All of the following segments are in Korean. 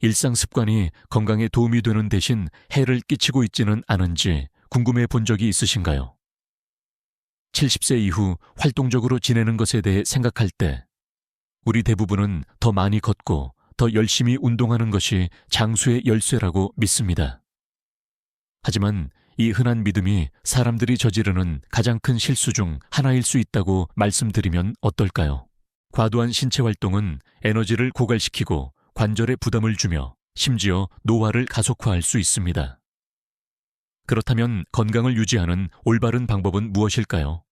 일상 습관이 건강에 도움이 되는 대신 해를 끼치고 있지는 않은지 궁금해 본 적이 있으신가요? 70세 이후 활동적으로 지내는 것에 대해 생각할 때 우리 대부분은 더 많이 걷고 더 열심히 운동하는 것이 장수의 열쇠라고 믿습니다. 하지만 이 흔한 믿음이 사람들이 저지르는 가장 큰 실수 중 하나일 수 있다고 말씀드리면 어떨까요? 과도한 신체 활동은 에너지를 고갈시키고 관절에 부담을 주며 심지어 노화를 가속화할 수 있습니다. 그렇다면 건강을 유지하는 올바른 방법은 무엇일까요?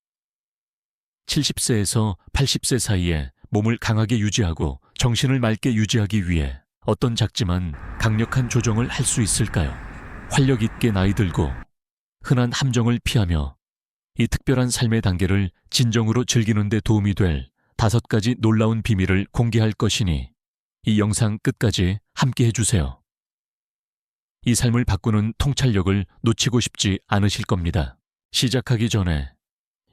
70세에서 80세 사이에 몸을 강하게 유지하고 정신을 맑게 유지하기 위해 어떤 작지만 강력한 조정을 할 수 있을까요? 활력 있게 나이 들고 흔한 함정을 피하며 이 특별한 삶의 단계를 진정으로 즐기는 데 도움이 될 5가지 놀라운 비밀을 공개할 것이니 이 영상 끝까지 함께 해주세요. 이 삶을 바꾸는 통찰력을 놓치고 싶지 않으실 겁니다. 시작하기 전에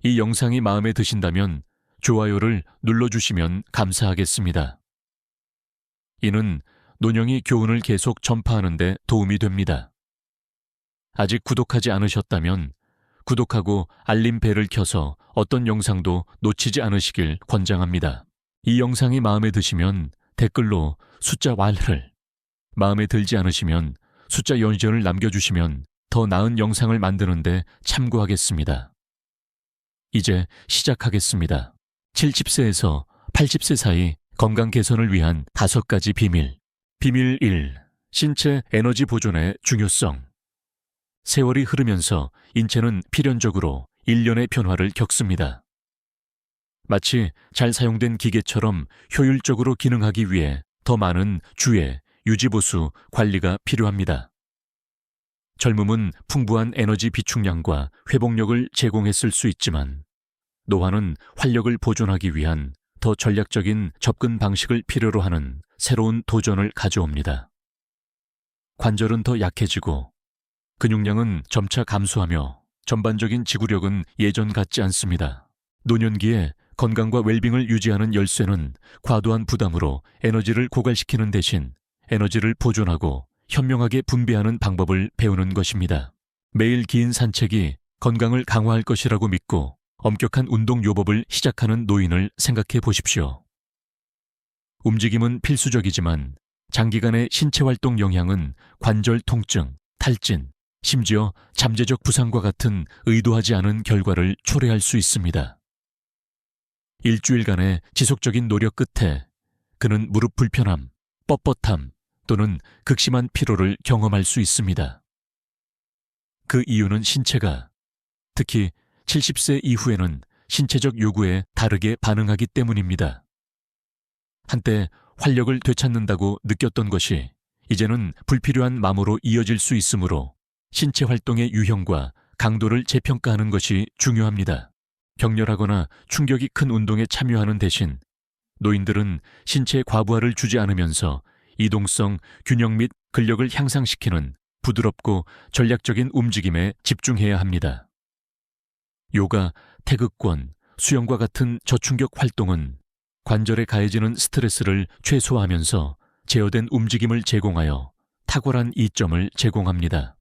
이 영상이 마음에 드신다면 좋아요를 눌러주시면 감사하겠습니다. 이는 논영이 교훈을 계속 전파하는 데 도움이 됩니다. 아직 구독하지 않으셨다면 구독하고 알림벨을 켜서 어떤 영상도 놓치지 않으시길 권장합니다. 이 영상이 마음에 드시면 댓글로 숫자 1을, 마음에 들지 않으시면 숫자 0을 남겨주시면 더 나은 영상을 만드는 데 참고하겠습니다. 이제 시작하겠습니다. 70세에서 80세 사이 건강 개선을 위한 5가지 비밀. 비밀 1. 신체 에너지 보존의 중요성. 세월이 흐르면서 인체는 필연적으로 일련의 변화를 겪습니다. 마치 잘 사용된 기계처럼 효율적으로 기능하기 위해 더 많은 주의, 유지보수, 관리가 필요합니다. 젊음은 풍부한 에너지 비축량과 회복력을 제공했을 수 있지만 노화는 활력을 보존하기 위한 더 전략적인 접근 방식을 필요로 하는 새로운 도전을 가져옵니다. 관절은 더 약해지고 근육량은 점차 감소하며 전반적인 지구력은 예전 같지 않습니다. 노년기에 건강과 웰빙을 유지하는 열쇠는 과도한 부담으로 에너지를 고갈시키는 대신 에너지를 보존하고 현명하게 분배하는 방법을 배우는 것입니다. 매일 긴 산책이 건강을 강화할 것이라고 믿고 엄격한 운동 요법을 시작하는 노인을 생각해 보십시오. 움직임은 필수적이지만 장기간의 신체 활동 영향은 관절 통증, 탈진, 심지어 잠재적 부상과 같은 의도하지 않은 결과를 초래할 수 있습니다. 일주일간의 지속적인 노력 끝에 그는 무릎 불편함, 뻣뻣함 또는 극심한 피로를 경험할 수 있습니다. 그 이유는 신체가, 특히 70세 이후에는 신체적 요구에 다르게 반응하기 때문입니다. 한때 활력을 되찾는다고 느꼈던 것이 이제는 불필요한 마모로 이어질 수 있으므로 신체 활동의 유형과 강도를 재평가하는 것이 중요합니다. 격렬하거나 충격이 큰 운동에 참여하는 대신 노인들은 신체 과부하를 주지 않으면서 이동성, 균형 및 근력을 향상시키는 부드럽고 전략적인 움직임에 집중해야 합니다. 요가, 태극권, 수영과 같은 저충격 활동은 관절에 가해지는 스트레스를 최소화하면서 제어된 움직임을 제공하여 탁월한 이점을 제공합니다.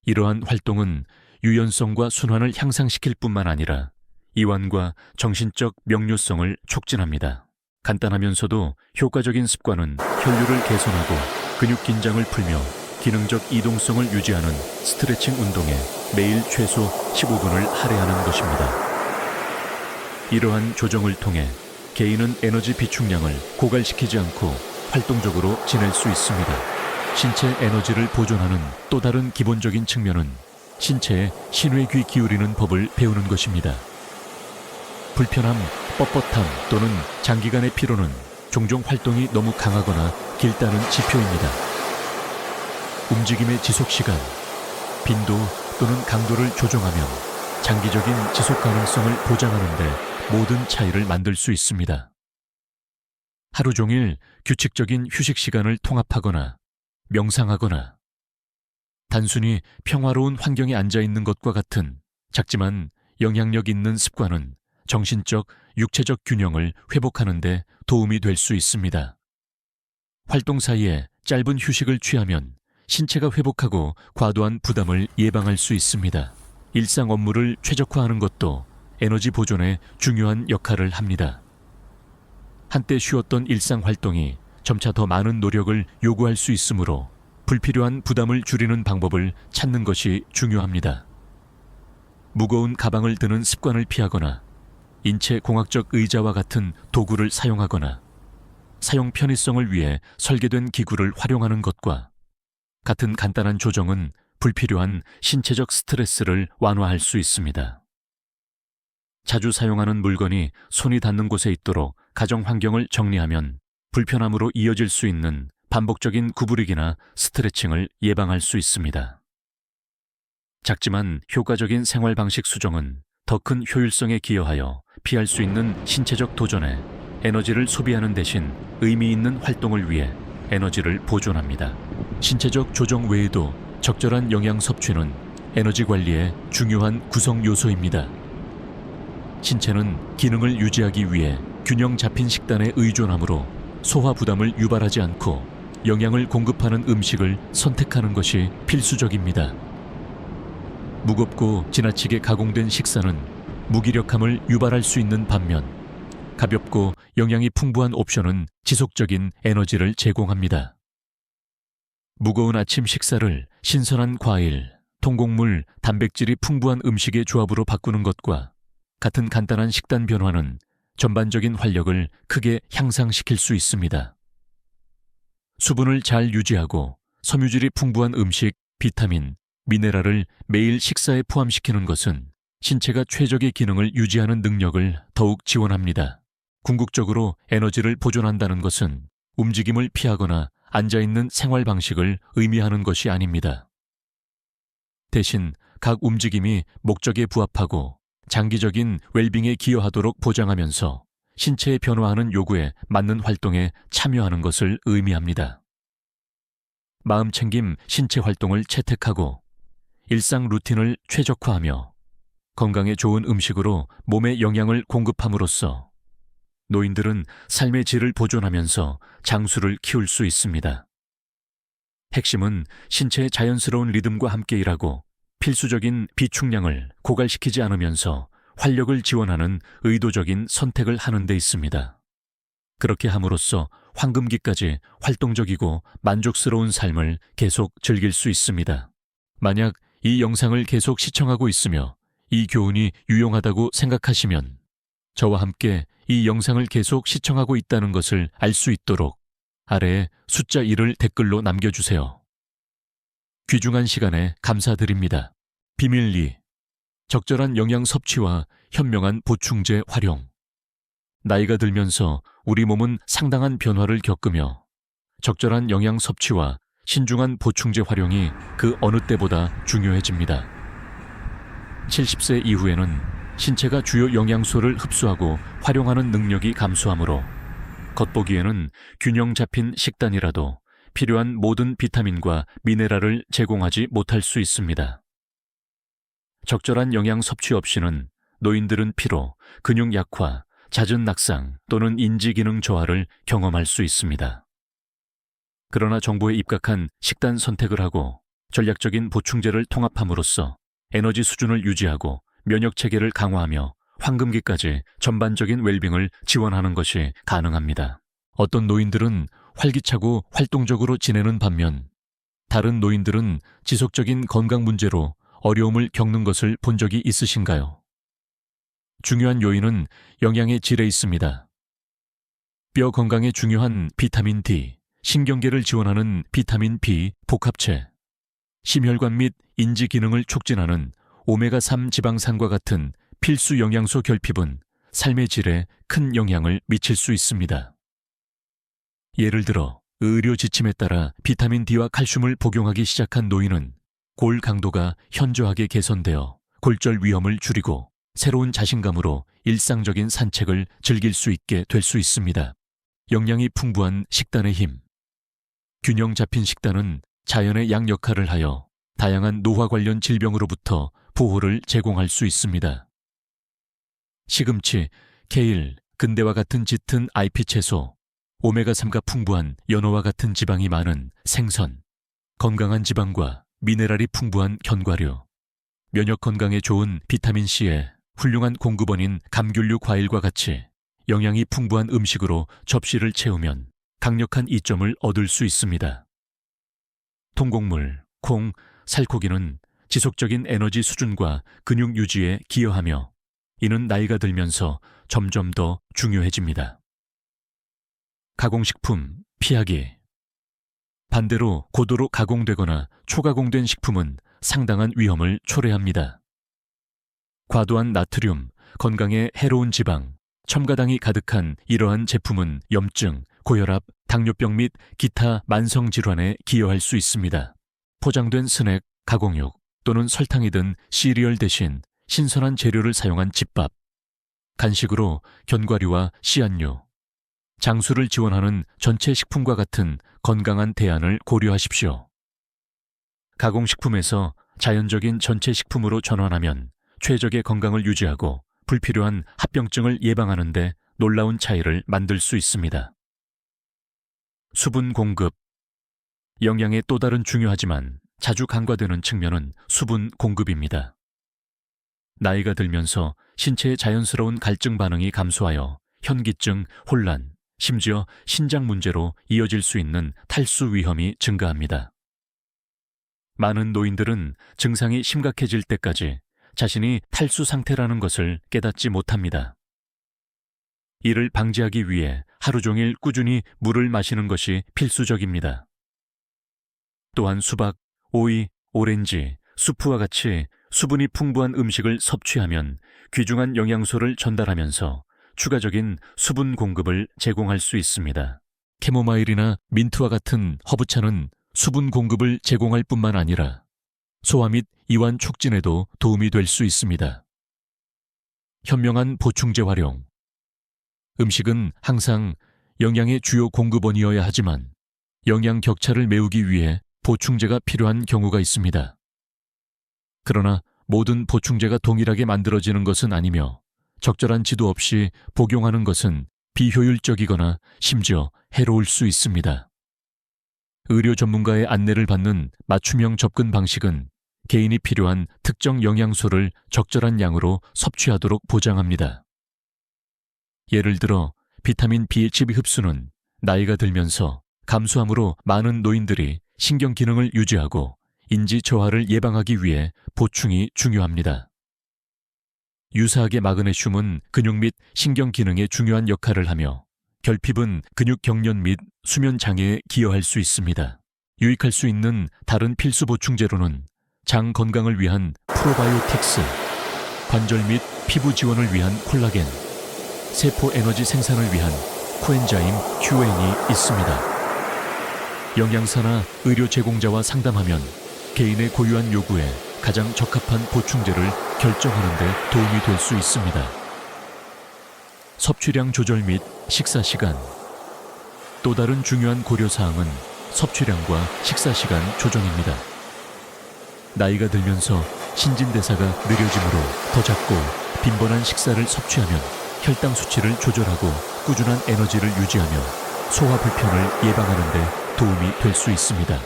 이러한 활동은 유연성과 순환을 향상시킬 뿐만 아니라 이완과 정신적 명료성을 촉진합니다. 간단하면서도 효과적인 습관은 혈류를 개선하고 근육 긴장을 풀며 기능적 이동성을 유지하는 스트레칭 운동에 매일 최소 15분을 할애하는 것입니다. 이러한 조정을 통해 개인은 에너지 비축량을 고갈시키지 않고 활동적으로 지낼 수 있습니다. 신체 에너지를 보존하는 또 다른 기본적인 측면은 신체에 신의 귀 기울이는 법을 배우는 것입니다. 불편함, 뻣뻣함 또는 장기간의 피로는 종종 활동이 너무 강하거나 길다는 지표입니다. 움직임의 지속시간, 빈도 또는 강도를 조정하면 장기적인 지속 가능성을 보장하는 데 모든 차이를 만들 수 있습니다. 하루 종일 규칙적인 휴식 시간을 통합하거나 명상하거나 단순히 평화로운 환경에 앉아 있는 것과 같은 작지만 영향력 있는 습관은 정신적, 육체적 균형을 회복하는 데 도움이 될 수 있습니다. 활동 사이에 짧은 휴식을 취하면 신체가 회복하고 과도한 부담을 예방할 수 있습니다. 일상 업무를 최적화하는 것도 에너지 보존에 중요한 역할을 합니다. 한때 쉬었던 일상 활동이 점차 더 많은 노력을 요구할 수 있으므로 불필요한 부담을 줄이는 방법을 찾는 것이 중요합니다. 무거운 가방을 드는 습관을 피하거나 인체 공학적 의자와 같은 도구를 사용하거나 사용 편의성을 위해 설계된 기구를 활용하는 것과 같은 간단한 조정은 불필요한 신체적 스트레스를 완화할 수 있습니다. 자주 사용하는 물건이 손이 닿는 곳에 있도록 가정 환경을 정리하면 불편함으로 이어질 수 있는 반복적인 구부리기나 스트레칭을 예방할 수 있습니다. 작지만 효과적인 생활 방식 수정은 더 큰 효율성에 기여하여 피할 수 있는 신체적 도전에 에너지를 소비하는 대신 의미 있는 활동을 위해 에너지를 보존합니다. 신체적 조정 외에도 적절한 영양 섭취는 에너지 관리의 중요한 구성 요소입니다. 신체는 기능을 유지하기 위해 균형 잡힌 식단에 의존하므로 소화 부담을 유발하지 않고 영양을 공급하는 음식을 선택하는 것이 필수적입니다. 무겁고 지나치게 가공된 식사는 무기력함을 유발할 수 있는 반면 가볍고 영양이 풍부한 옵션은 지속적인 에너지를 제공합니다. 무거운 아침 식사를 신선한 과일, 통곡물, 단백질이 풍부한 음식의 조합으로 바꾸는 것과 같은 간단한 식단 변화는 전반적인 활력을 크게 향상시킬 수 있습니다. 수분을 잘 유지하고 섬유질이 풍부한 음식, 비타민, 미네랄을 매일 식사에 포함시키는 것은 신체가 최적의 기능을 유지하는 능력을 더욱 지원합니다. 궁극적으로 에너지를 보존한다는 것은 움직임을 피하거나 앉아있는 생활 방식을 의미하는 것이 아닙니다. 대신 각 움직임이 목적에 부합하고 장기적인 웰빙에 기여하도록 보장하면서 신체의 변화하는 요구에 맞는 활동에 참여하는 것을 의미합니다. 마음챙김 신체 활동을 채택하고 일상 루틴을 최적화하며 건강에 좋은 음식으로 몸에 영양을 공급함으로써 노인들은 삶의 질을 보존하면서 장수를 키울 수 있습니다. 핵심은 신체의 자연스러운 리듬과 함께 일하고 필수적인 비축량을 고갈시키지 않으면서 활력을 지원하는 의도적인 선택을 하는 데 있습니다. 그렇게 함으로써 황금기까지 활동적이고 만족스러운 삶을 계속 즐길 수 있습니다. 만약 이 영상을 계속 시청하고 있으며 이 교훈이 유용하다고 생각하시면 저와 함께 이 영상을 계속 시청하고 있다는 것을 알 수 있도록 아래에 숫자 1을 댓글로 남겨주세요. 귀중한 시간에 감사드립니다. 비밀 2. 적절한 영양 섭취와 현명한 보충제 활용. 나이가 들면서 우리 몸은 상당한 변화를 겪으며 적절한 영양 섭취와 신중한 보충제 활용이 그 어느 때보다 중요해집니다. 70세 이후에는 신체가 주요 영양소를 흡수하고 활용하는 능력이 감소하므로 겉보기에는 균형 잡힌 식단이라도 필요한 모든 비타민과 미네랄을 제공하지 못할 수 있습니다. 적절한 영양 섭취 없이는 노인들은 피로, 근육 약화, 잦은 낙상 또는 인지 기능 저하를 경험할 수 있습니다. 그러나 정보에 입각한 식단 선택을 하고 전략적인 보충제를 통합함으로써 에너지 수준을 유지하고 면역 체계를 강화하며 황금기까지 전반적인 웰빙을 지원하는 것이 가능합니다. 어떤 노인들은 활기차고 활동적으로 지내는 반면 다른 노인들은 지속적인 건강 문제로 어려움을 겪는 것을 본 적이 있으신가요? 중요한 요인은 영양의 질에 있습니다. 뼈 건강에 중요한 비타민 D, 신경계를 지원하는 비타민 B 복합체, 심혈관 및 인지 기능을 촉진하는 오메가3 지방산과 같은 필수 영양소 결핍은 삶의 질에 큰 영향을 미칠 수 있습니다. 예를 들어 의료 지침에 따라 비타민 D와 칼슘을 복용하기 시작한 노인은 골 강도가 현저하게 개선되어 골절 위험을 줄이고 새로운 자신감으로 일상적인 산책을 즐길 수 있게 될 수 있습니다. 영양이 풍부한 식단의 힘. 균형 잡힌 식단은 자연의 양 역할을 하여 다양한 노화 관련 질병으로부터 보호를 제공할 수 있습니다. 시금치, 케일, 근대와 같은 짙은 잎채소, 오메가3가 풍부한 연어와 같은 지방이 많은 생선, 건강한 지방과 미네랄이 풍부한 견과류, 면역 건강에 좋은 비타민C의 훌륭한 공급원인 감귤류 과일과 같이 영양이 풍부한 음식으로 접시를 채우면 강력한 이점을 얻을 수 있습니다. 통곡물, 콩, 살코기는 지속적인 에너지 수준과 근육 유지에 기여하며 이는 나이가 들면서 점점 더 중요해집니다. 가공식품 피하기. 반대로 고도로 가공되거나 초가공된 식품은 상당한 위험을 초래합니다. 과도한 나트륨, 건강에 해로운 지방, 첨가당이 가득한 이러한 제품은 염증, 고혈압, 당뇨병 및 기타 만성 질환에 기여할 수 있습니다. 포장된 스낵, 가공육 또는 설탕이 든 시리얼 대신 신선한 재료를 사용한 집밥, 간식으로 견과류와 씨앗류, 장수를 지원하는 전체 식품과 같은 건강한 대안을 고려하십시오. 가공식품에서 자연적인 전체 식품으로 전환하면 최적의 건강을 유지하고 불필요한 합병증을 예방하는 데 놀라운 차이를 만들 수 있습니다. 수분 공급. 영양의 또 다른 중요하지만 자주 간과되는 측면은 수분 공급입니다. 나이가 들면서 신체의 자연스러운 갈증 반응이 감소하여 현기증, 혼란, 심지어 신장 문제로 이어질 수 있는 탈수 위험이 증가합니다. 많은 노인들은 증상이 심각해질 때까지 자신이 탈수 상태라는 것을 깨닫지 못합니다. 이를 방지하기 위해 하루 종일 꾸준히 물을 마시는 것이 필수적입니다. 또한 수박, 오이, 오렌지, 수프와 같이 수분이 풍부한 음식을 섭취하면 귀중한 영양소를 전달하면서 추가적인 수분 공급을 제공할 수 있습니다. 캐모마일이나 민트와 같은 허브차는 수분 공급을 제공할 뿐만 아니라 소화 및 이완 촉진에도 도움이 될 수 있습니다. 현명한 보충제 활용. 음식은 항상 영양의 주요 공급원이어야 하지만 영양 격차를 메우기 위해 보충제가 필요한 경우가 있습니다. 그러나 모든 보충제가 동일하게 만들어지는 것은 아니며 적절한 지도 없이 복용하는 것은 비효율적이거나 심지어 해로울 수 있습니다. 의료 전문가의 안내를 받는 맞춤형 접근 방식은 개인이 필요한 특정 영양소를 적절한 양으로 섭취하도록 보장합니다. 예를 들어 비타민 B12 흡수는 나이가 들면서 감소함으로 많은 노인들이 신경 기능을 유지하고 인지 저하를 예방하기 위해 보충이 중요합니다. 유사하게 마그네슘은 근육 및 신경 기능에 중요한 역할을 하며 결핍은 근육 경련 및 수면 장애에 기여할 수 있습니다. 유익할 수 있는 다른 필수 보충제로는 장 건강을 위한 프로바이오틱스, 관절 및 피부 지원을 위한 콜라겐, 세포 에너지 생산을 위한 코엔자임 QN이 있습니다. 영양사나 의료 제공자와 상담하면 개인의 고유한 요구에 가장 적합한 보충제를 결정하는 데 도움이 될 수 있습니다. 섭취량 조절 및 식사 시간. 또 다른 중요한 고려사항은 섭취량과 식사 시간 조정입니다. 나이가 들면서 신진대사가 느려지므로 더 작고 빈번한 식사를 섭취하면 혈당 수치를 조절하고 꾸준한 에너지를 유지하며 소화 불편을 예방하는 데 도움이 될 수 있습니다.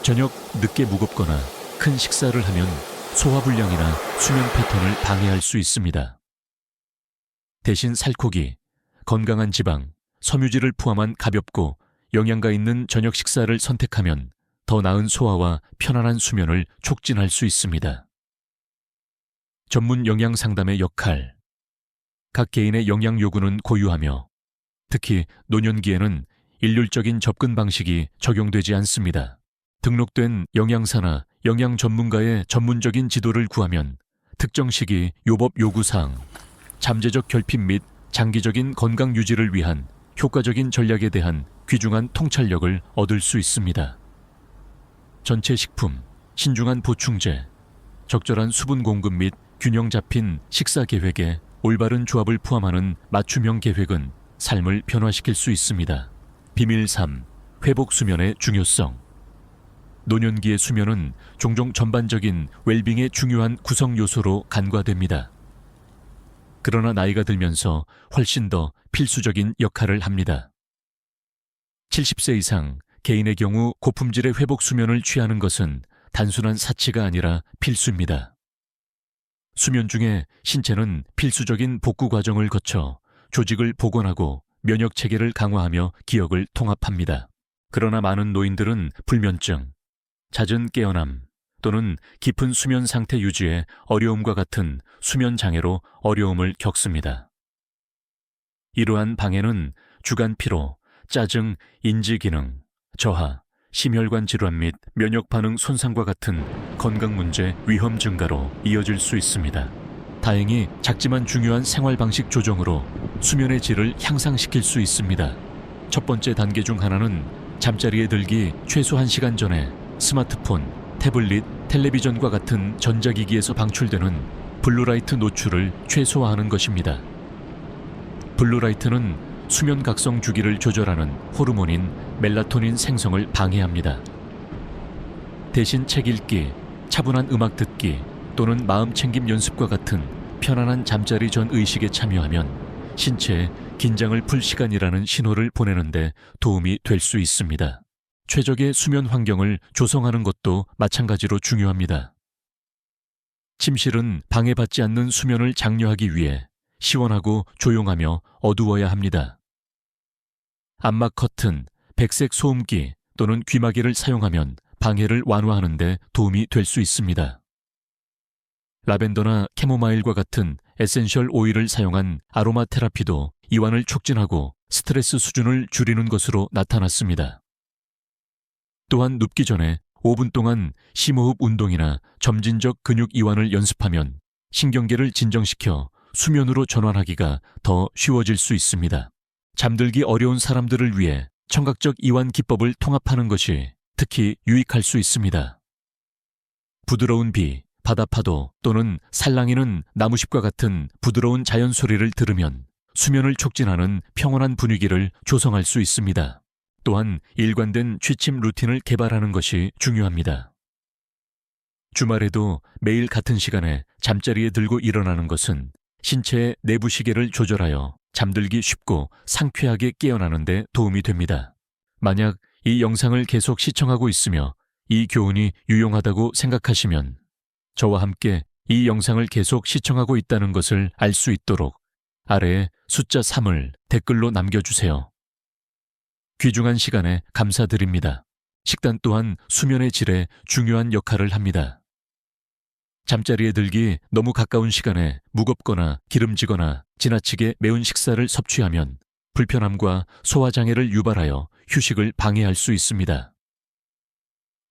저녁 늦게 무겁거나 큰 식사를 하면 소화불량이나 수면 패턴을 방해할 수 있습니다. 대신 살코기, 건강한 지방, 섬유질을 포함한 가볍고 영양가 있는 저녁 식사를 선택하면 더 나은 소화와 편안한 수면을 촉진할 수 있습니다. 전문 영양 상담의 역할. 각 개인의 영양 요구는 고유하며 특히 노년기에는 일률적인 접근 방식이 적용되지 않습니다. 등록된 영양사나 영양 전문가의 전문적인 지도를 구하면 특정 시기 요법 요구사항, 잠재적 결핍 및 장기적인 건강 유지를 위한 효과적인 전략에 대한 귀중한 통찰력을 얻을 수 있습니다. 전체 식품, 신중한 보충제, 적절한 수분 공급 및 균형 잡힌 식사 계획에 올바른 조합을 포함하는 맞춤형 계획은 삶을 변화시킬 수 있습니다. 비밀 3. 회복 수면의 중요성. 노년기의 수면은 종종 전반적인 웰빙의 중요한 구성 요소로 간과됩니다. 그러나 나이가 들면서 훨씬 더 필수적인 역할을 합니다. 70세 이상 개인의 경우 고품질의 회복 수면을 취하는 것은 단순한 사치가 아니라 필수입니다. 수면 중에 신체는 필수적인 복구 과정을 거쳐 조직을 복원하고 면역 체계를 강화하며 기억을 통합합니다. 그러나 많은 노인들은 불면증, 잦은 깨어남 또는 깊은 수면 상태 유지에 어려움과 같은 수면 장애로 어려움을 겪습니다. 이러한 방해는 주간 피로, 짜증, 인지 기능, 저하, 심혈관 질환 및 면역 반응 손상과 같은 건강 문제 위험 증가로 이어질 수 있습니다. 다행히 작지만 중요한 생활 방식 조정으로 수면의 질을 향상시킬 수 있습니다. 첫 번째 단계 중 하나는 잠자리에 들기 최소 1시간 전에 스마트폰, 태블릿, 텔레비전과 같은 전자기기에서 방출되는 블루라이트 노출을 최소화하는 것입니다. 블루라이트는 수면 각성 주기를 조절하는 호르몬인 멜라토닌 생성을 방해합니다. 대신 책 읽기, 차분한 음악 듣기 또는 마음 챙김 연습과 같은 편안한 잠자리 전 의식에 참여하면 신체에 긴장을 풀 시간이라는 신호를 보내는데 도움이 될 수 있습니다. 최적의 수면 환경을 조성하는 것도 마찬가지로 중요합니다. 침실은 방해받지 않는 수면을 장려하기 위해 시원하고 조용하며 어두워야 합니다. 암막 커튼, 백색 소음기 또는 귀마개를 사용하면 방해를 완화하는 데 도움이 될 수 있습니다. 라벤더나 캐모마일과 같은 에센셜 오일을 사용한 아로마 테라피도 이완을 촉진하고 스트레스 수준을 줄이는 것으로 나타났습니다. 또한 눕기 전에 5분 동안 심호흡 운동이나 점진적 근육 이완을 연습하면 신경계를 진정시켜 수면으로 전환하기가 더 쉬워질 수 있습니다. 잠들기 어려운 사람들을 위해 청각적 이완 기법을 통합하는 것이 특히 유익할 수 있습니다. 부드러운 비, 바다파도 또는 살랑이는 나무숲과 같은 부드러운 자연 소리를 들으면 수면을 촉진하는 평온한 분위기를 조성할 수 있습니다. 또한 일관된 취침 루틴을 개발하는 것이 중요합니다. 주말에도 매일 같은 시간에 잠자리에 들고 일어나는 것은 신체의 내부 시계를 조절하여 잠들기 쉽고 상쾌하게 깨어나는 데 도움이 됩니다. 만약 이 영상을 계속 시청하고 있으며 이 교훈이 유용하다고 생각하시면 저와 함께 이 영상을 계속 시청하고 있다는 것을 알 수 있도록 아래에 숫자 3을 댓글로 남겨주세요. 귀중한 시간에 감사드립니다. 식단 또한 수면의 질에 중요한 역할을 합니다. 잠자리에 들기 너무 가까운 시간에 무겁거나 기름지거나 지나치게 매운 식사를 섭취하면 불편함과 소화장애를 유발하여 휴식을 방해할 수 있습니다.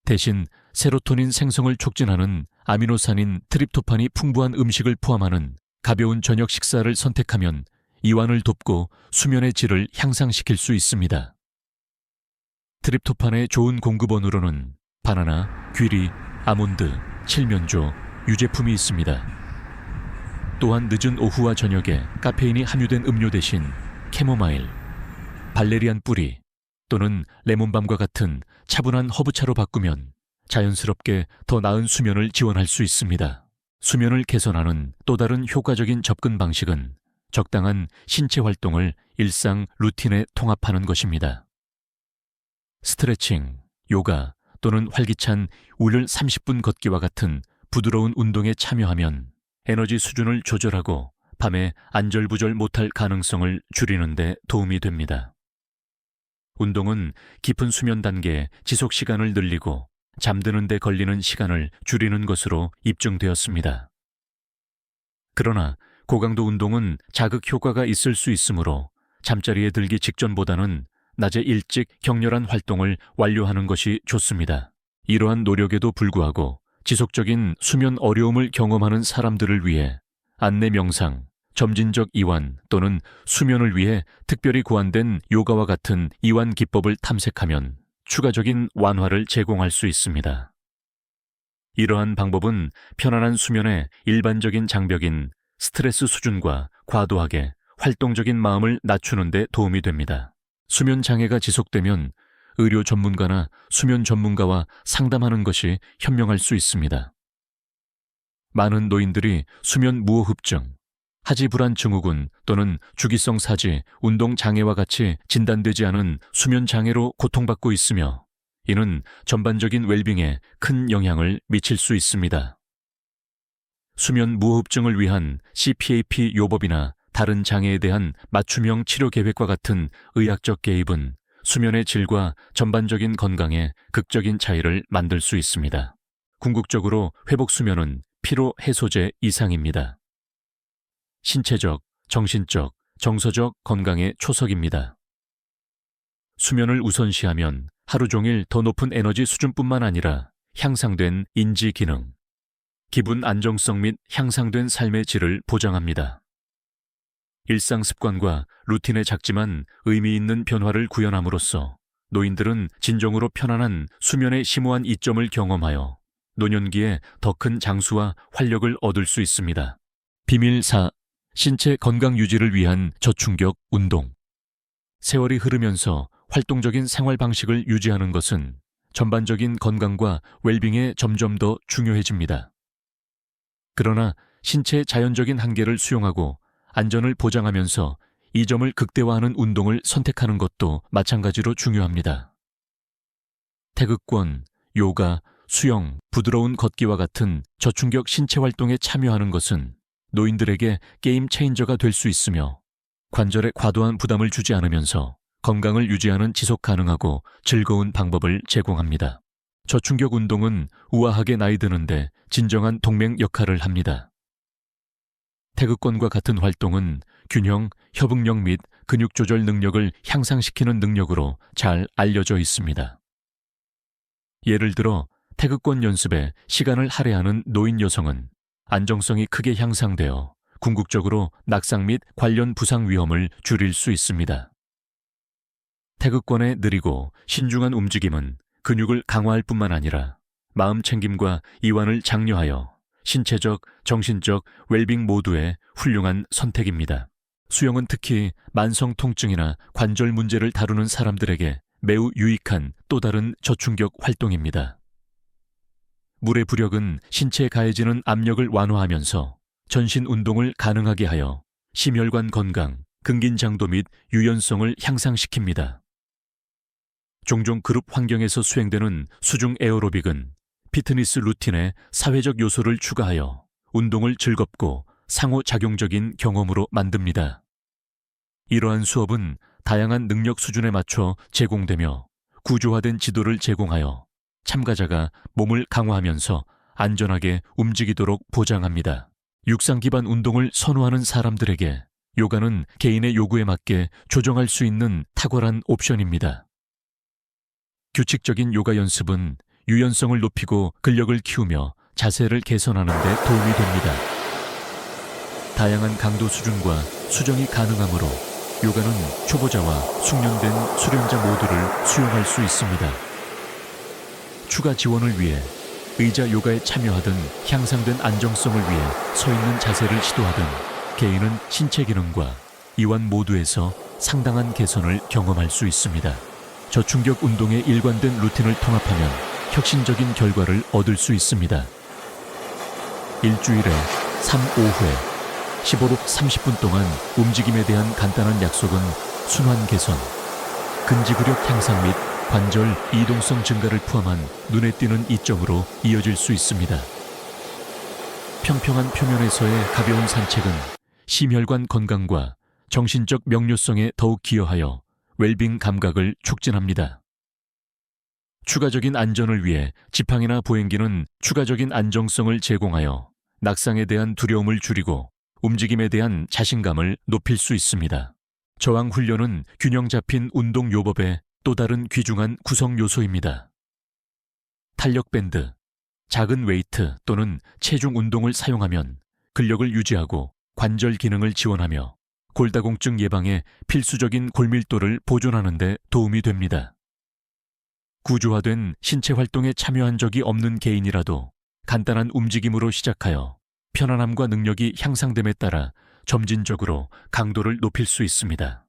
대신 세로토닌 생성을 촉진하는 아미노산인 트립토판이 풍부한 음식을 포함하는 가벼운 저녁 식사를 선택하면 이완을 돕고 수면의 질을 향상시킬 수 있습니다. 트립토판의 좋은 공급원으로는 바나나, 귀리, 아몬드, 칠면조, 유제품이 있습니다. 또한 늦은 오후와 저녁에 카페인이 함유된 음료 대신 캐모마일, 발레리안 뿌리 또는 레몬밤과 같은 차분한 허브차로 바꾸면 자연스럽게 더 나은 수면을 지원할 수 있습니다. 수면을 개선하는 또 다른 효과적인 접근 방식은 적당한 신체 활동을 일상 루틴에 통합하는 것입니다. 스트레칭, 요가 또는 활기찬 울열 30분 걷기와 같은 부드러운 운동에 참여하면 에너지 수준을 조절하고 밤에 안절부절 못할 가능성을 줄이는 데 도움이 됩니다. 운동은 깊은 수면 단계의 지속 시간을 늘리고 잠드는 데 걸리는 시간을 줄이는 것으로 입증되었습니다. 그러나 고강도 운동은 자극 효과가 있을 수 있으므로 잠자리에 들기 직전보다는 낮에 일찍 격렬한 활동을 완료하는 것이 좋습니다. 이러한 노력에도 불구하고 지속적인 수면 어려움을 경험하는 사람들을 위해 안내 명상, 점진적 이완 또는 수면을 위해 특별히 고안된 요가와 같은 이완 기법을 탐색하면 추가적인 완화를 제공할 수 있습니다. 이러한 방법은 편안한 수면의 일반적인 장벽인 스트레스 수준과 과도하게 활동적인 마음을 낮추는 데 도움이 됩니다. 수면 장애가 지속되면 의료 전문가나 수면 전문가와 상담하는 것이 현명할 수 있습니다. 많은 노인들이 수면 무호흡증, 하지 불안 증후군 또는 주기성 사지, 운동 장애와 같이 진단되지 않은 수면 장애로 고통받고 있으며 이는 전반적인 웰빙에 큰 영향을 미칠 수 있습니다. 수면 무호흡증을 위한 CPAP 요법이나 다른 장애에 대한 맞춤형 치료 계획과 같은 의학적 개입은 수면의 질과 전반적인 건강에 극적인 차이를 만들 수 있습니다. 궁극적으로 회복 수면은 피로 해소제 이상입니다. 신체적, 정신적, 정서적 건강의 초석입니다. 수면을 우선시하면 하루 종일 더 높은 에너지 수준뿐만 아니라 향상된 인지 기능, 기분 안정성 및 향상된 삶의 질을 보장합니다. 일상 습관과 루틴에 작지만 의미 있는 변화를 구현함으로써 노인들은 진정으로 편안한 수면의 심오한 이점을 경험하여 노년기에 더 큰 장수와 활력을 얻을 수 있습니다. 비밀 4. 신체 건강 유지를 위한 저충격 운동. 세월이 흐르면서 활동적인 생활 방식을 유지하는 것은 전반적인 건강과 웰빙에 점점 더 중요해집니다. 그러나 신체의 자연적인 한계를 수용하고 안전을 보장하면서 이 점을 극대화하는 운동을 선택하는 것도 마찬가지로 중요합니다. 태극권, 요가, 수영, 부드러운 걷기와 같은 저충격 신체 활동에 참여하는 것은 노인들에게 게임 체인저가 될 수 있으며 관절에 과도한 부담을 주지 않으면서 건강을 유지하는 지속 가능하고 즐거운 방법을 제공합니다. 저충격 운동은 우아하게 나이 드는데 진정한 동맹 역할을 합니다. 태극권과 같은 활동은 균형, 협응력 및 근육 조절 능력을 향상시키는 능력으로 잘 알려져 있습니다. 예를 들어 태극권 연습에 시간을 할애하는 노인 여성은 안정성이 크게 향상되어 궁극적으로 낙상 및 관련 부상 위험을 줄일 수 있습니다. 태극권의 느리고 신중한 움직임은 근육을 강화할 뿐만 아니라 마음 챙김과 이완을 장려하여 신체적, 정신적 웰빙 모두의 훌륭한 선택입니다. 수영은 특히 만성 통증이나 관절 문제를 다루는 사람들에게 매우 유익한 또 다른 저충격 활동입니다. 물의 부력은 신체에 가해지는 압력을 완화하면서 전신 운동을 가능하게 하여 심혈관 건강, 근긴장도 및 유연성을 향상시킵니다. 종종 그룹 환경에서 수행되는 수중 에어로빅은 피트니스 루틴에 사회적 요소를 추가하여 운동을 즐겁고 상호작용적인 경험으로 만듭니다. 이러한 수업은 다양한 능력 수준에 맞춰 제공되며 구조화된 지도를 제공하여 참가자가 몸을 강화하면서 안전하게 움직이도록 보장합니다. 육상 기반 운동을 선호하는 사람들에게 요가는 개인의 요구에 맞게 조정할 수 있는 탁월한 옵션입니다. 규칙적인 요가 연습은 유연성을 높이고 근력을 키우며 자세를 개선하는 데 도움이 됩니다. 다양한 강도 수준과 수정이 가능하므로 요가는 초보자와 숙련된 수련자 모두를 수용할 수 있습니다. 추가 지원을 위해 의자 요가에 참여하든 향상된 안정성을 위해 서 있는 자세를 시도하든 개인은 신체 기능과 이완 모두에서 상당한 개선을 경험할 수 있습니다. 저충격 운동의 일관된 루틴을 통합하면 혁신적인 결과를 얻을 수 있습니다. 일주일에 3, 5회 15로 30분 동안 움직임에 대한 간단한 약속은 순환 개선, 근지구력 향상 및 관절 이동성 증가를 포함한 눈에 띄는 이점으로 이어질 수 있습니다. 평평한 표면에서의 가벼운 산책은 심혈관 건강과 정신적 명료성에 더욱 기여하여 웰빙 감각을 촉진합니다. 추가적인 안전을 위해 지팡이나 보행기는 추가적인 안정성을 제공하여 낙상에 대한 두려움을 줄이고 움직임에 대한 자신감을 높일 수 있습니다. 저항 훈련은 균형 잡힌 운동 요법의 또 다른 귀중한 구성 요소입니다. 탄력 밴드, 작은 웨이트 또는 체중 운동을 사용하면 근력을 유지하고 관절 기능을 지원하며 골다공증 예방에 필수적인 골밀도를 보존하는 데 도움이 됩니다. 구조화된 신체 활동에 참여한 적이 없는 개인이라도 간단한 움직임으로 시작하여 편안함과 능력이 향상됨에 따라 점진적으로 강도를 높일 수 있습니다.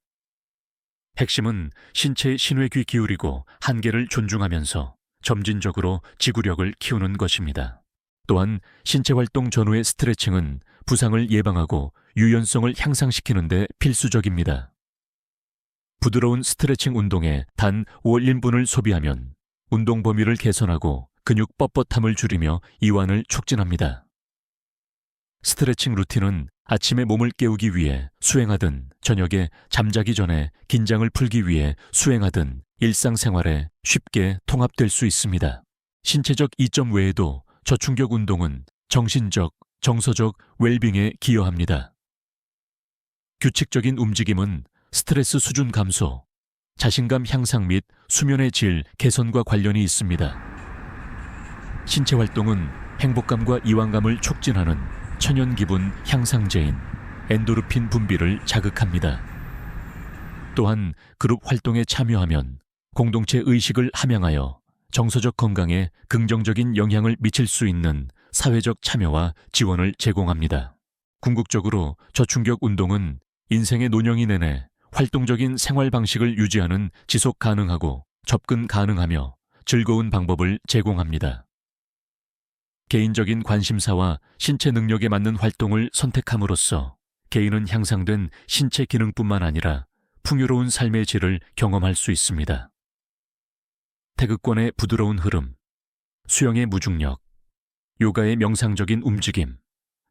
핵심은 신체의 신호에 귀 기울이고 한계를 존중하면서 점진적으로 지구력을 키우는 것입니다. 또한 신체 활동 전후의 스트레칭은 부상을 예방하고 유연성을 향상시키는 데 필수적입니다. 부드러운 스트레칭 운동에 단 5-1분을 소비하면 운동 범위를 개선하고 근육 뻣뻣함을 줄이며 이완을 촉진합니다. 스트레칭 루틴은 아침에 몸을 깨우기 위해 수행하든 저녁에 잠자기 전에 긴장을 풀기 위해 수행하든 일상생활에 쉽게 통합될 수 있습니다. 신체적 이점 외에도 저충격 운동은 정신적, 정서적 웰빙에 기여합니다. 규칙적인 움직임은 스트레스 수준 감소, 자신감 향상 및 수면의 질 개선과 관련이 있습니다. 신체 활동은 행복감과 이완감을 촉진하는 천연 기분 향상제인 엔도르핀 분비를 자극합니다. 또한 그룹 활동에 참여하면 공동체 의식을 함양하여 정서적 건강에 긍정적인 영향을 미칠 수 있는 사회적 참여와 지원을 제공합니다. 궁극적으로 저충격 운동은 인생의 노년이 내내 활동적인 생활 방식을 유지하는 지속 가능하고 접근 가능하며 즐거운 방법을 제공합니다. 개인적인 관심사와 신체 능력에 맞는 활동을 선택함으로써 개인은 향상된 신체 기능뿐만 아니라 풍요로운 삶의 질을 경험할 수 있습니다. 태극권의 부드러운 흐름, 수영의 무중력, 요가의 명상적인 움직임,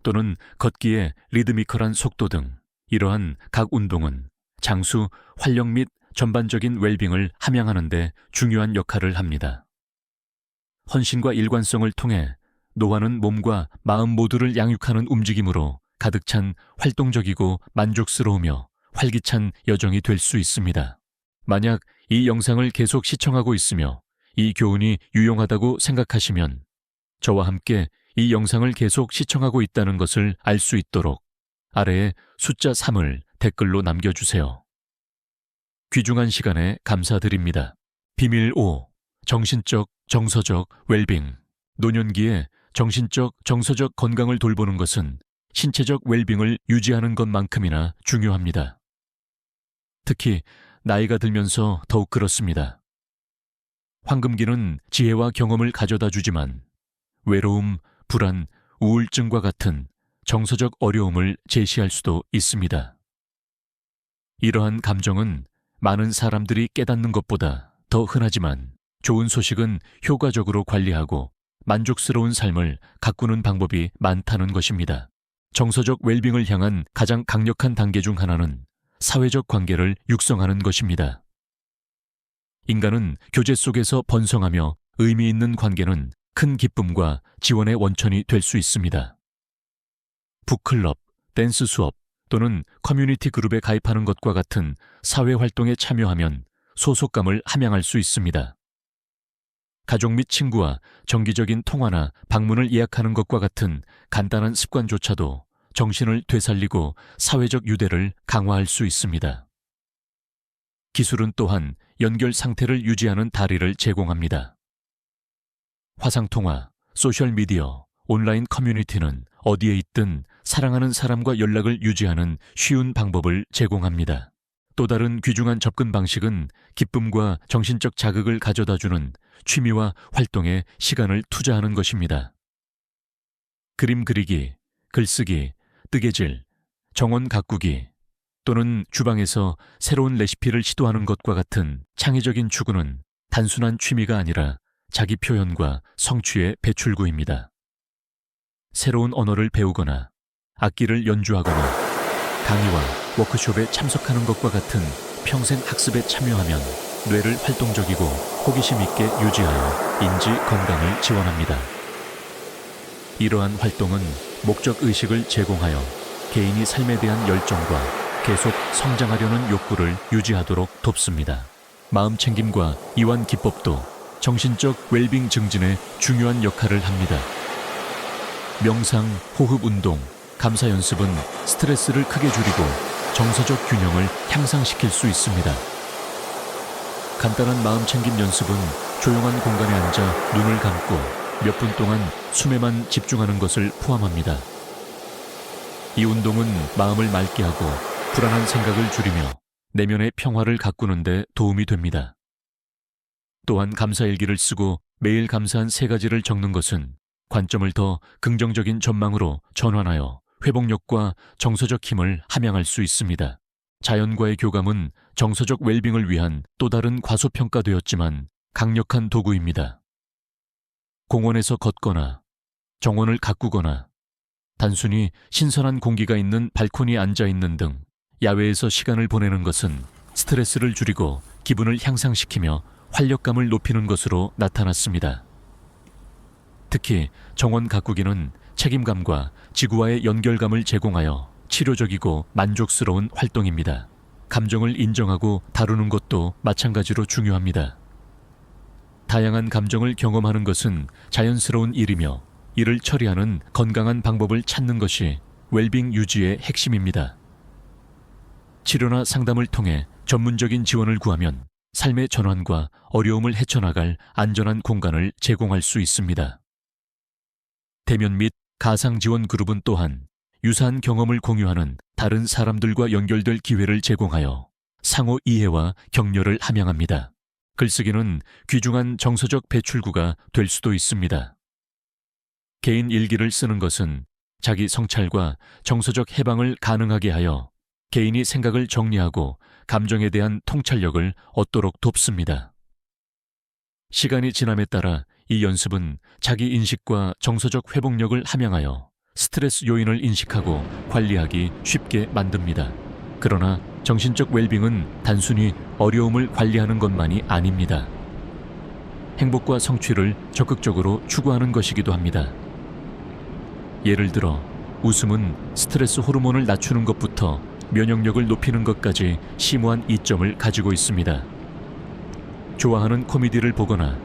또는 걷기의 리드미컬한 속도 등 이러한 각 운동은 장수, 활력 및 전반적인 웰빙을 함양하는 데 중요한 역할을 합니다. 헌신과 일관성을 통해 노화는 몸과 마음 모두를 양육하는 움직임으로 가득 찬 활동적이고 만족스러우며 활기찬 여정이 될 수 있습니다. 만약 이 영상을 계속 시청하고 있으며 이 교훈이 유용하다고 생각하시면 저와 함께 이 영상을 계속 시청하고 있다는 것을 알 수 있도록 아래에 숫자 3을 댓글로 남겨주세요. 귀중한 시간에 감사드립니다. 비밀 5. 정신적, 정서적 웰빙. 노년기에 정신적, 정서적 건강을 돌보는 것은 신체적 웰빙을 유지하는 것만큼이나 중요합니다. 특히 나이가 들면서 더욱 그렇습니다. 황금기는 지혜와 경험을 가져다 주지만 외로움, 불안, 우울증과 같은 정서적 어려움을 제시할 수도 있습니다. 이러한 감정은 많은 사람들이 깨닫는 것보다 더 흔하지만 좋은 소식은 효과적으로 관리하고 만족스러운 삶을 가꾸는 방법이 많다는 것입니다. 정서적 웰빙을 향한 가장 강력한 단계 중 하나는 사회적 관계를 육성하는 것입니다. 인간은 교제 속에서 번성하며 의미 있는 관계는 큰 기쁨과 지원의 원천이 될 수 있습니다. 북클럽, 댄스 수업 또는 커뮤니티 그룹에 가입하는 것과 같은 사회 활동에 참여하면 소속감을 함양할 수 있습니다. 가족 및 친구와 정기적인 통화나 방문을 예약하는 것과 같은 간단한 습관조차도 정신을 되살리고 사회적 유대를 강화할 수 있습니다. 기술은 또한 연결 상태를 유지하는 다리를 제공합니다. 화상통화, 소셜미디어, 온라인 커뮤니티는 어디에 있든 사랑하는 사람과 연락을 유지하는 쉬운 방법을 제공합니다. 또 다른 귀중한 접근 방식은 기쁨과 정신적 자극을 가져다주는 취미와 활동에 시간을 투자하는 것입니다. 그림 그리기, 글쓰기, 뜨개질, 정원 가꾸기 또는 주방에서 새로운 레시피를 시도하는 것과 같은 창의적인 추구는 단순한 취미가 아니라 자기 표현과 성취의 배출구입니다. 새로운 언어를 배우거나 악기를 연주하거나 강의와 워크숍에 참석하는 것과 같은 평생 학습에 참여하면 뇌를 활동적이고 호기심 있게 유지하여 인지 건강을 지원합니다. 이러한 활동은 목적 의식을 제공하여 개인이 삶에 대한 열정과 계속 성장하려는 욕구를 유지하도록 돕습니다. 마음 챙김과 이완 기법도 정신적 웰빙 증진에 중요한 역할을 합니다. 명상, 호흡 운동, 감사 연습은 스트레스를 크게 줄이고 정서적 균형을 향상시킬 수 있습니다. 간단한 마음 챙김 연습은 조용한 공간에 앉아 눈을 감고 몇 분 동안 숨에만 집중하는 것을 포함합니다. 이 운동은 마음을 맑게 하고 불안한 생각을 줄이며 내면의 평화를 가꾸는 데 도움이 됩니다. 또한 감사일기를 쓰고 매일 감사한 3가지를 적는 것은 관점을 더 긍정적인 전망으로 전환하여 회복력과 정서적 힘을 함양할 수 있습니다. 자연과의 교감은 정서적 웰빙을 위한 또 다른 과소평가되었지만 강력한 도구입니다. 공원에서 걷거나 정원을 가꾸거나 단순히 신선한 공기가 있는 발코니에 앉아 있는 등 야외에서 시간을 보내는 것은 스트레스를 줄이고 기분을 향상시키며 활력감을 높이는 것으로 나타났습니다. 특히 정원 가꾸기는 책임감과 지구와의 연결감을 제공하여 치료적이고 만족스러운 활동입니다. 감정을 인정하고 다루는 것도 마찬가지로 중요합니다. 다양한 감정을 경험하는 것은 자연스러운 일이며 이를 처리하는 건강한 방법을 찾는 것이 웰빙 유지의 핵심입니다. 치료나 상담을 통해 전문적인 지원을 구하면 삶의 전환과 어려움을 헤쳐나갈 안전한 공간을 제공할 수 있습니다. 대면 및 가상 지원 그룹은 또한 유사한 경험을 공유하는 다른 사람들과 연결될 기회를 제공하여 상호 이해와 격려를 함양합니다. 글쓰기는 귀중한 정서적 배출구가 될 수도 있습니다. 개인 일기를 쓰는 것은 자기 성찰과 정서적 해방을 가능하게 하여 개인이 생각을 정리하고 감정에 대한 통찰력을 얻도록 돕습니다. 시간이 지남에 따라 이 연습은 자기 인식과 정서적 회복력을 함양하여 스트레스 요인을 인식하고 관리하기 쉽게 만듭니다. 그러나 정신적 웰빙은 단순히 어려움을 관리하는 것만이 아닙니다. 행복과 성취를 적극적으로 추구하는 것이기도 합니다. 예를 들어 웃음은 스트레스 호르몬을 낮추는 것부터 면역력을 높이는 것까지 심오한 이점을 가지고 있습니다. 좋아하는 코미디를 보거나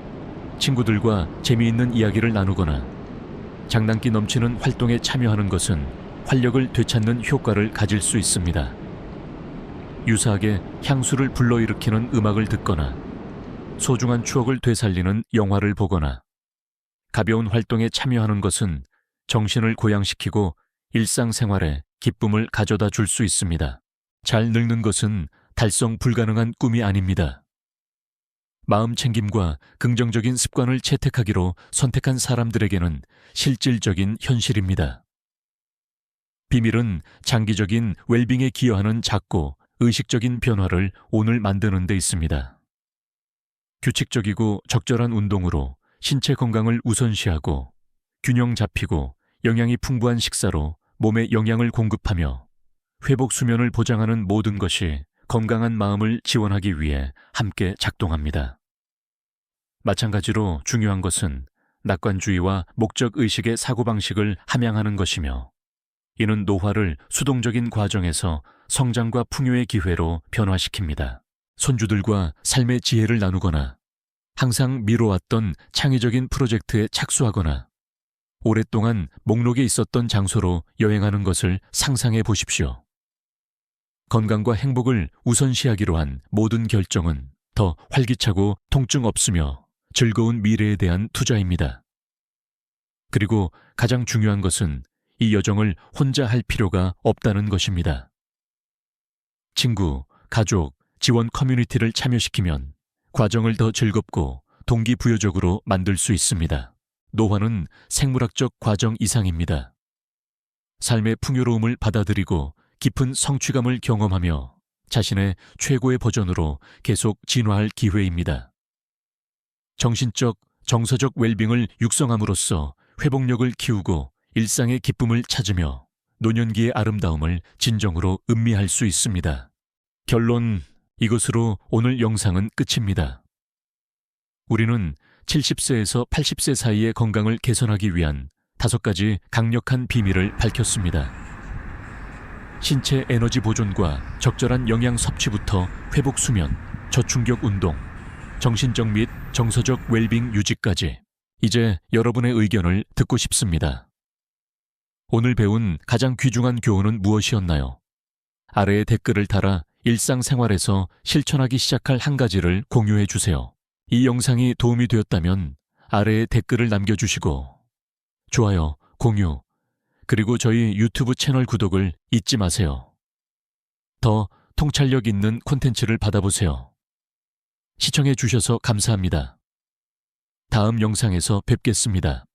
친구들과 재미있는 이야기를 나누거나 장난기 넘치는 활동에 참여하는 것은 활력을 되찾는 효과를 가질 수 있습니다. 유사하게 향수를 불러일으키는 음악을 듣거나 소중한 추억을 되살리는 영화를 보거나 가벼운 활동에 참여하는 것은 정신을 고양시키고 일상생활에 기쁨을 가져다 줄 수 있습니다. 잘 늙는 것은 달성 불가능한 꿈이 아닙니다. 마음 챙김과 긍정적인 습관을 채택하기로 선택한 사람들에게는 실질적인 현실입니다. 비밀은 장기적인 웰빙에 기여하는 작고 의식적인 변화를 오늘 만드는 데 있습니다. 규칙적이고 적절한 운동으로 신체 건강을 우선시하고 균형 잡히고 영양이 풍부한 식사로 몸에 영양을 공급하며 회복 수면을 보장하는 모든 것이 건강한 마음을 지원하기 위해 함께 작동합니다. 마찬가지로 중요한 것은 낙관주의와 목적의식의 사고방식을 함양하는 것이며 이는 노화를 수동적인 과정에서 성장과 풍요의 기회로 변화시킵니다. 손주들과 삶의 지혜를 나누거나 항상 미뤄왔던 창의적인 프로젝트에 착수하거나 오랫동안 목록에 있었던 장소로 여행하는 것을 상상해 보십시오. 건강과 행복을 우선시하기로 한 모든 결정은 더 활기차고 통증 없으며 즐거운 미래에 대한 투자입니다. 그리고 가장 중요한 것은 이 여정을 혼자 할 필요가 없다는 것입니다. 친구, 가족, 지원 커뮤니티를 참여시키면 과정을 더 즐겁고 동기부여적으로 만들 수 있습니다. 노화는 생물학적 과정 이상입니다. 삶의 풍요로움을 받아들이고 깊은 성취감을 경험하며 자신의 최고의 버전으로 계속 진화할 기회입니다. 정신적, 정서적 웰빙을 육성함으로써 회복력을 키우고 일상의 기쁨을 찾으며 노년기의 아름다움을 진정으로 음미할 수 있습니다. 결론, 이것으로 오늘 영상은 끝입니다. 우리는 70세에서 80세 사이의 건강을 개선하기 위한 5가지 강력한 비밀을 밝혔습니다. 신체 에너지 보존과 적절한 영양 섭취부터 회복 수면, 저충격 운동, 정신적 및 정서적 웰빙 유지까지 이제 여러분의 의견을 듣고 싶습니다. 오늘 배운 가장 귀중한 교훈은 무엇이었나요? 아래에 댓글을 달아 일상생활에서 실천하기 시작할 한 가지를 공유해 주세요. 이 영상이 도움이 되었다면 아래에 댓글을 남겨주시고 좋아요, 공유, 그리고 저희 유튜브 채널 구독을 잊지 마세요. 더 통찰력 있는 콘텐츠를 받아보세요. 시청해 주셔서 감사합니다. 다음 영상에서 뵙겠습니다.